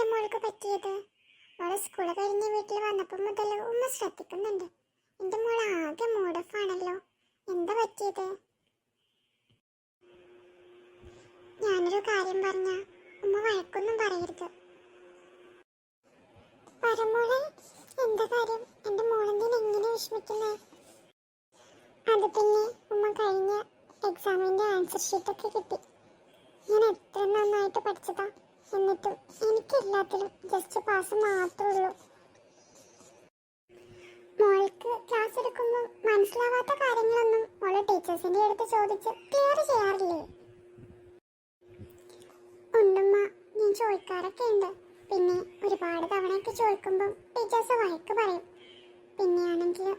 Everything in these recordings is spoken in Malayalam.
എന്റെ മോൾക്ക് പറ്റിയത്? അവളെ സ്കൂൾ കഴിഞ്ഞ് വീട്ടിൽ വന്നപ്പോൾ മുതൽ ഉമ്മ ശ്രദ്ധിക്കുന്നുണ്ട്. എന്റെ മോൾ ആകെ മൂഡഫാണല്ലോ. എന്താ പറ്റിയത്? ഞാനൊരു കാര്യം പറഞ്ഞ ഉമ്മ വഴക്കൊന്നും പറയരുത്. പരമോളെ, എന്താ കാര്യം? എന്റെ മോളെന്തിനാ ഇങ്ങനെ വിഷമിക്കുന്നേ? അത് പിന്നെ ഉമ്മ കഴിഞ്ഞ എക്സാമിന്റെ ആൻസർ ഷീറ്റൊക്കെ കിട്ടി. ഞാൻ എത്ര നന്നായിട്ട് പഠിച്ചതാ, എന്നിട്ടും എനിക്ക് എല്ലാത്തിലും ജസ്റ്റ് പാസ് മാത്രമേ ഉള്ളൂ. മോൾക്ക് ക്ലാസ് എടുക്കുമ്പോൾ മനസ്സിലാവാത്ത കാര്യങ്ങളൊന്നും മോളെ ടീച്ചേഴ്സിന്റെ അടുത്ത് ചോദിച്ച് ക്ലിയർ ചെയ്യാറില്ലേ? ഉണ്ടുമ്മ, ഞാൻ ചോദിക്കാറൊക്കെ ഉണ്ട്. പിന്നെ ഒരുപാട് തവണയൊക്കെ ചോദിക്കുമ്പോൾ ടീച്ചേഴ്സ് വഴക്ക് പറയും. പിന്നെയാണെങ്കിൽ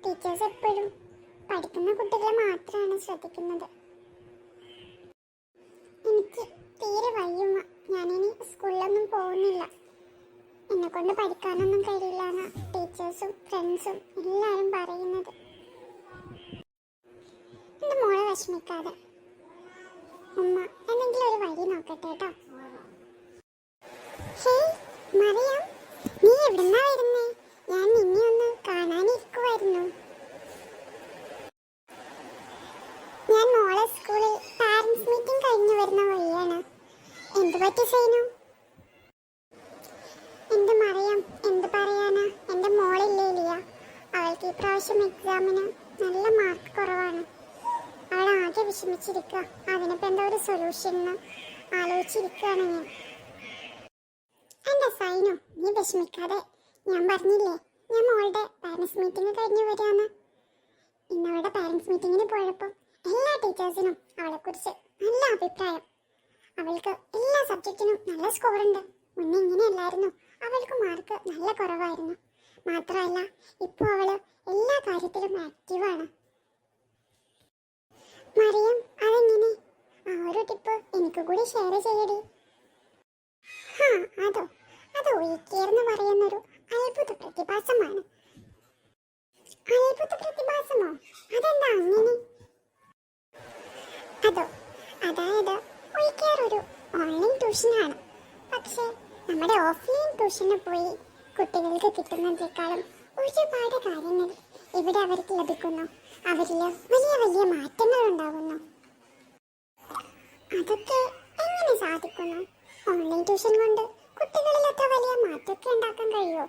ടീച്ചേഴ്സ് എപ്പോഴും പഠിക്കുന്ന കുട്ടികളെ മാത്രമാണ് ശ്രദ്ധിക്കുന്നത്. എനിക്ക് തീരെ വയ്യുമ്മ. ഞാനിനി സ്കൂളിലൊന്നും പോകുന്നില്ല. എന്നെ കൊണ്ട് പഠിക്കാനൊന്നും കഴിയില്ല എന്നാ ടീച്ചേഴ്സും ഫ്രണ്ട്സും എല്ലാവരും പറയുന്നത്. എന്റെ മോളെ വിഷമിക്കാതെ. ഉമ്മ എന്തെങ്കിലും ഒരു വഴി നോക്കട്ടെ കേട്ടോ. ഹേയ് മറിയാം, നീ എവിടുന്നാ വരുന്നേ? ഞാൻ നിന്നെ ഒന്ന് കാണാനിരിക്കുമായിരുന്നു. ഞാൻ മോളെ സ്കൂളിൽ പാരന്റ്സ് മീറ്റിംഗ് കഴിഞ്ഞു വരുന്ന വഴിയാണ്. എന്ത് പറ്റി സൈനു? എന്റെ മറിയാം, എന്ത് പറയാനാ? എന്റെ മോളില്ലേ ലിയ, അവൾക്ക് ഈ പ്രാവശ്യം എക്സാമിന് നല്ല മാർക്ക് കുറവാണ്. അവൾ ആകെ വിഷമിച്ചിരിക്കുക. അതിനിപ്പോ എന്താ ഒരു സൊല്യൂഷൻ ആലോചിച്ചിരിക്കുകയാണ് ഞാൻ. എന്റെ സൈനു, നീ വിഷമിക്കാതെ. ഞാൻ പറഞ്ഞില്ലേ ഞാൻ മോളുടെ പാരന്റ്സ് മീറ്റിംഗ് കഴിഞ്ഞു വരികയാണ്. ഇന്നവളുടെ പാരന്റ്സ് മീറ്റിങ്ങിന് പോയപ്പോൾ എല്ലാ ടീച്ചേഴ്സിനും അവളെക്കുറിച്ച് നല്ല അഭിപ്രായം. അവൾക്ക് എല്ലാ സബ്ജക്റ്റിനും നല്ല സ്കോർ ഉണ്ട്. മുന്നേ ഇങ്ങനെയല്ലായിരുന്നു, അവൾക്ക് മാർക്ക് നല്ല കുറവായിരുന്നു. മാത്രമല്ല ഇപ്പോൾ അവള് എല്ലാ കാര്യത്തിലും ആക്റ്റീവാണ്. മറിയം, അതെങ്ങനെ? ആ ഒരു ടിപ്പ് എനിക്ക് കൂടി ഷെയർ ചെയ്യടി. അത് ഒഴിക്കേർന്ന് പറയുന്നൊരു അത്ഭുത പ്രതിഭാസമാണ്. അത്ഭുത പ്രതിഭാസമോ? അതെന്താ അങ്ങനെ? അതായത് ഒഴിക്കേർ ഒരു ഓൺലൈൻ ട്യൂഷനാണ്. പക്ഷേ നമ്മുടെ ഓഫ്ലൈൻ ട്യൂഷന് പോയി കുട്ടികൾക്ക് കിട്ടുന്നതിനേക്കാളും ഒരുപാട് കാര്യങ്ങൾ ഇവിടെ അവർക്ക് ലഭിക്കുന്നു. അവരിൽ വലിയ വലിയ മാറ്റങ്ങൾ ഉണ്ടാകുന്നു. അതൊക്കെ എങ്ങനെ സാധിക്കുന്നു? ഓൺലൈൻ ട്യൂഷൻ കൊണ്ട് കുട്ടികളിൽ അത്ര വലിയ മാറ്റമൊക്കെ ഉണ്ടാക്കാൻ കഴിയുമോ?